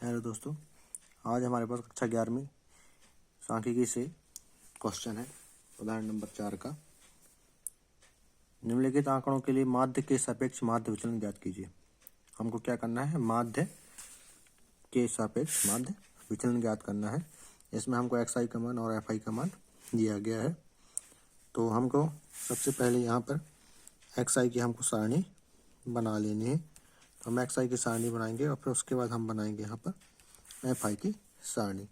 Hello दोस्तों, आज हमारे पास कक्षा 11वीं सांख्यिकी से क्वेश्चन है उदाहरण नंबर 4 का। निम्नलिखित आंकड़ों के लिए माध्य के सापेक्ष माध्य विचलन ज्ञात कीजिए। हमको क्या करना है? माध्य के सापेक्ष माध्य विचलन ज्ञात करना है। इसमें हमको एक्स आई का मान और एफ आई का मान दिया गया है। तो हमको सबसे पहले यहाँ पर एक्स आई की हमको सारणी बना लेनी है। तो हम एक्स आई की सारणी बनाएंगे और फिर उसके बाद हम बनाएंगे यहाँ पर एफ आई की सारणी।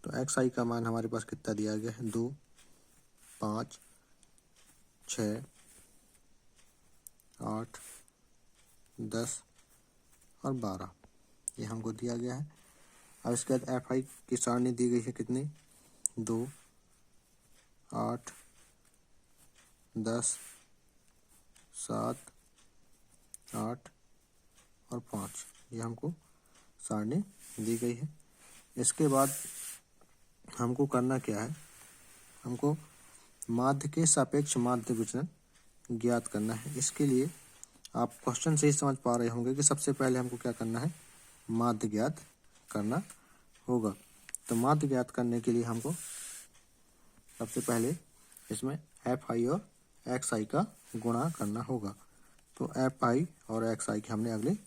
तो एक्स आई का मान हमारे पास कितना दिया गया है? 2, 5, 6, 8, 10 और 12 ये हमको दिया गया है। अब इसके बाद एफ आई की सारणी दी गई है कितनी? 2, 8, 10, 7, 8 और 5 ये हमको सारणी दी गई है। इसके बाद हमको करना क्या है? हमको माध्य के सापेक्ष माध्य विचलन ज्ञात करना है। इसके लिए आप क्वेश्चन से ही समझ पा रहे होंगे कि सबसे पहले हमको क्या करना है? माध्य ज्ञात करना होगा। तो माध्य ज्ञात करने के लिए हमको सबसे पहले इसमें एफ आई और एक्स आई का गुणा करना होगा। तो एफ आई और एक्स आई की हमने अगली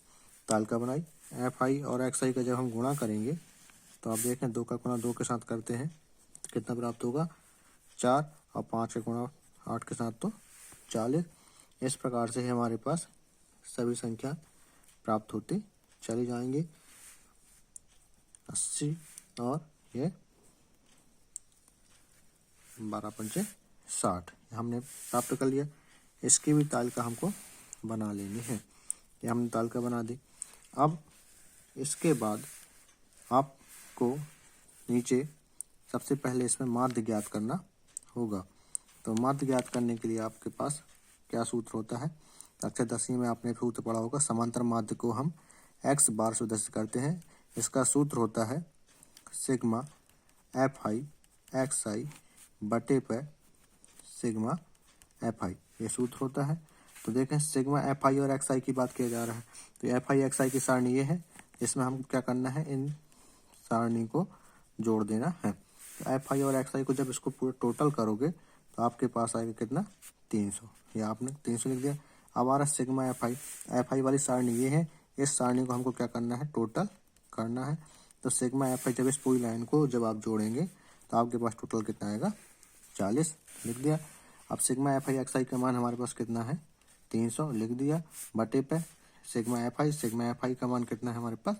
तालिका बनाई। एफ आई और एक्स आई का जब हम गुणा करेंगे तो आप देखें 2 का गुणा 2 के साथ करते हैं तो कितना प्राप्त होगा? 4 और 5 का गुणा 8 के साथ तो 40। इस प्रकार से हमारे पास सभी संख्या प्राप्त होती चली जाएंगी। 80 और ये 12 पंचे 60 हमने प्राप्त कर लिया। इसकी भी तालिका हमको बना लेनी है। ये हमने तालिका बना दी। अब इसके बाद आपको नीचे सबसे पहले इसमें माध्य ज्ञात करना होगा। तो माध्य ज्ञात करने के लिए आपके पास क्या सूत्र होता है? कक्षा 10वीं में आपने सूत्र पढ़ा होगा। समांतर माध्य को हम x बार से उद्देश्य करते हैं। इसका सूत्र होता है सिग्मा एफ आई एक्स आई बटे पर सिग्मा एफ आई, ये सूत्र होता है। तो देखें सिग्मा एफ आई और एक्स आई की बात किया जा रहा है। तो एफ आई एक्स आई की सारणी ये है, इसमें हम क्या करना है? इन सारणी को जोड़ देना है। तो एफ आई और एक्स आई को जब इसको पूरा टोटल करोगे तो आपके पास आएगा कितना? 300। ये आपने 300 लिख दिया। अब आ रहा सिग्मा एफ आई वाली सारणी ये है। इस सारणी को हमको क्या करना है? टोटल करना है। तो सिग्मा एफ आई जब इस पूरी लाइन को जब आप जोड़ेंगे तो आपके पास टोटल कितना आएगा? 40 लिख दिया। अब सिग्मा एफ आई एक्स आई का मान हमारे पास कितना है? 300 लिख दिया बटे पे सिग्मा एफ आई का मान कितना है हमारे पास?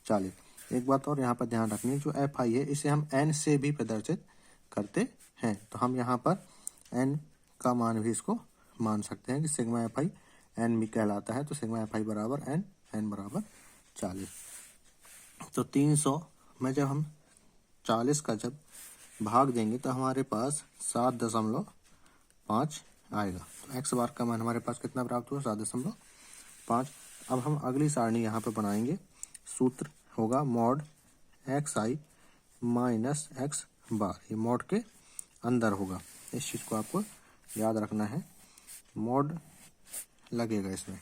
40। एक बात और यहाँ पर ध्यान रखनी है, जो एफ आई है इसे हम एन से भी प्रदर्शित करते हैं। तो हम यहाँ पर एन का मान भी इसको मान सकते हैं कि सिग्मा एफ आई एन भी कहलाता है। तो सिग्मा एफ आई बराबर एन, एन बराबर 40। तो 300 में जब हम 40 का जब भाग देंगे तो हमारे पास 7.5 आएगा। तो एक्स बार का मान हमारे पास कितना प्राप्त हुआ? 7.5। अब हम अगली सारणी यहाँ पे बनाएंगे। सूत्र होगा mod x i minus x बार, ये मॉड के अंदर होगा। इस चीज़ को आपको याद रखना है, मॉड लगेगा इसमें।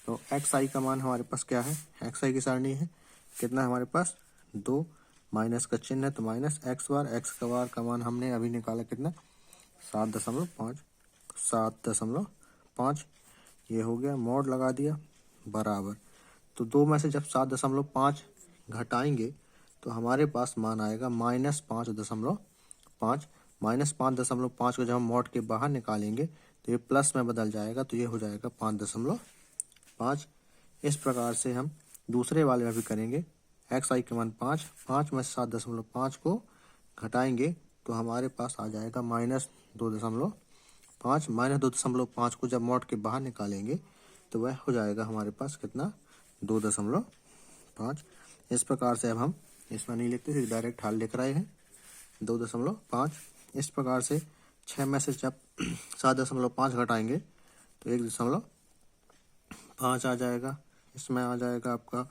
तो एक्स आई का मान हमारे पास क्या है? एक्स आई की सारणी है कितना हमारे पास? 2 माइनस का चिन्ह है तो माइनस एक्स बार का मान हमने अभी निकाला कितना? 7.5 ये हो गया। मॉड लगा दिया बराबर। तो 2 में से जब 7.5 घटाएंगे तो हमारे पास मान आएगा -5.5। -5.5 को जब हम मॉड के बाहर निकालेंगे तो ये प्लस में बदल जाएगा, तो ये हो जाएगा 5.5। इस प्रकार से हम दूसरे वाले में भी करेंगे। एक्स आई के मान 5 में 7.5 को घटाएंगे तो हमारे पास आ जाएगा -2.5। -2.5 को जब मॉड के बाहर निकालेंगे तो वह हो जाएगा हमारे पास कितना? 2.5। इस प्रकार से अब हम इसमें नहीं लिखते, सिर्फ डायरेक्ट हाल लिख रहे हैं 2.5। इस प्रकार से 6 में से जब 7.5 घटाएंगे तो 1.5 आ जाएगा। इसमें आ जाएगा आपका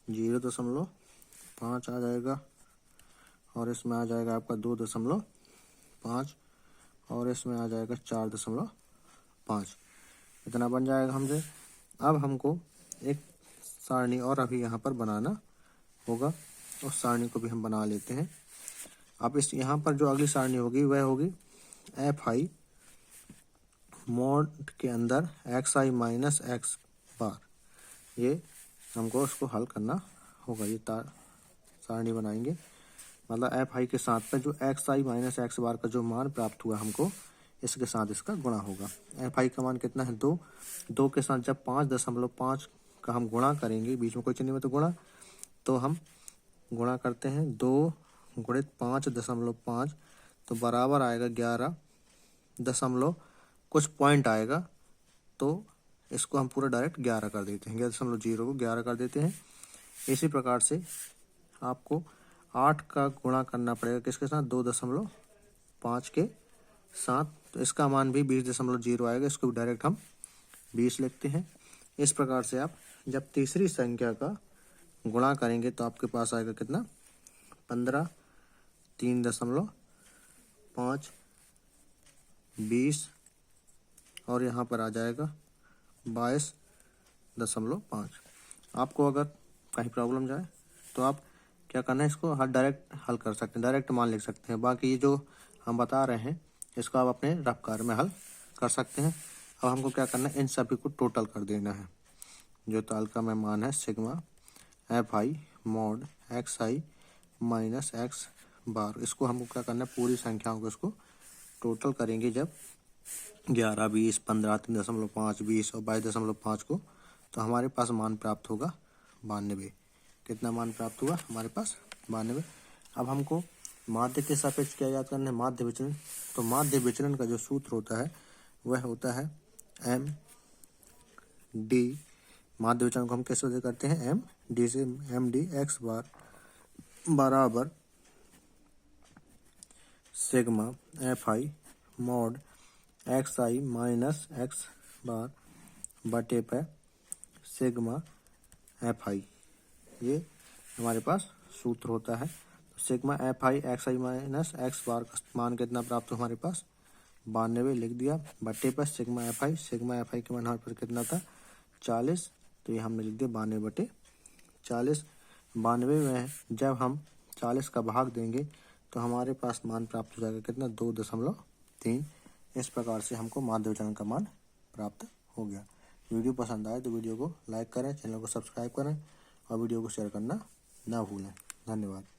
0.5 आ जाएगा और इसमें आ जाएगा आपका 2.5 और इसमें आ जाएगा 4.5। इतना बन जाएगा हमसे। अब हमको एक सारणी और अभी यहाँ पर बनाना होगा। उस सारणी को भी हम बना लेते हैं। अब इस यहाँ पर जो अगली सारणी होगी वह होगी एफ आई मॉड के अंदर एक्स आई माइनस एक्स बार। ये हमको उसको हल करना होगा। ये सारणी बनाएंगे, मतलब एफ आई के साथ पे जो x i minus x bar का जो मान प्राप्त हुआ हमको, इसके साथ इसका गुणा होगा। एफ आई का मान कितना है 2। 2 के साथ जब 5.5 का हम गुणा करेंगे, बीच में कोई चिन्ह में तो गुणा, तो हम गुणा करते हैं 2 गुणित 5.5 तो बराबर आएगा 11 दशमलव कुछ पॉइंट आएगा। तो इसको हम पूरा डायरेक्ट 11 कर देते हैं, 11.0 को 11 कर देते हैं। इसी प्रकार से आपको 8 का गुणा करना पड़ेगा किसके साथ, 2.5 के साथ, तो इसका मान भी 20.0 आएगा। इसको डायरेक्ट हम 20 लिखते हैं। इस प्रकार से आप जब तीसरी संख्या का गुणा करेंगे तो आपके पास आएगा कितना, 15, 3.5, 20 और यहाँ पर आ जाएगा 22.5। आपको अगर कहीं प्रॉब्लम जाए तो आप क्या करना है, इसको डायरेक्ट हल कर सकते हैं, डायरेक्ट मान लिख सकते हैं। बाकी ये जो हम बता रहे हैं इसको आप अपने रफ्तार में हल कर सकते हैं। अब हमको क्या करना है, इन सभी को टोटल कर देना है। जो तालिका में मान है sigma f i mod x i minus x bar, इसको हमको क्या करना है, पूरी संख्याओं को इसको टोटल करेंगे जब 11, 20, 15, 3.5, 20 और 22.5 को, तो हमारे पास मान प्राप्त होगा 92। कितना मान प्राप्त हुआ हमारे पास, 92। अब हमको माध्य के सापेक्ष क्या याद करना है, माध्य विचलन। तो माध्य विचलन का जो सूत्र होता है वह होता है एम डी। माध्य विचलन को हम कैसे करते हैं, एम डी से, एम डी एक्स बार बराबर sigma f i mod x i minus x bar बटे पे सिग्मा एफ आई। ये हमारे पास सूत्र होता है। तो sigma f i x i minus x bar का मान कितना प्राप्त हो हमारे पास, 92 लिख दिया, बटे पर सिग्मा एफ आई के मान हमारे पास कितना था 40, तो ये हमने लिख दिया 92 बटे 40। 92 में जब हम 40 का भाग देंगे तो हमारे पास मान प्राप्त हो जाएगा कितना, 2.3। इस प्रकार से हमको माध्य विचलन का मान प्राप्त हो गया। वीडियो पसंद आए तो वीडियो को लाइक करें, चैनल को सब्सक्राइब करें और वीडियो को शेयर करना ना भूलें। धन्यवाद।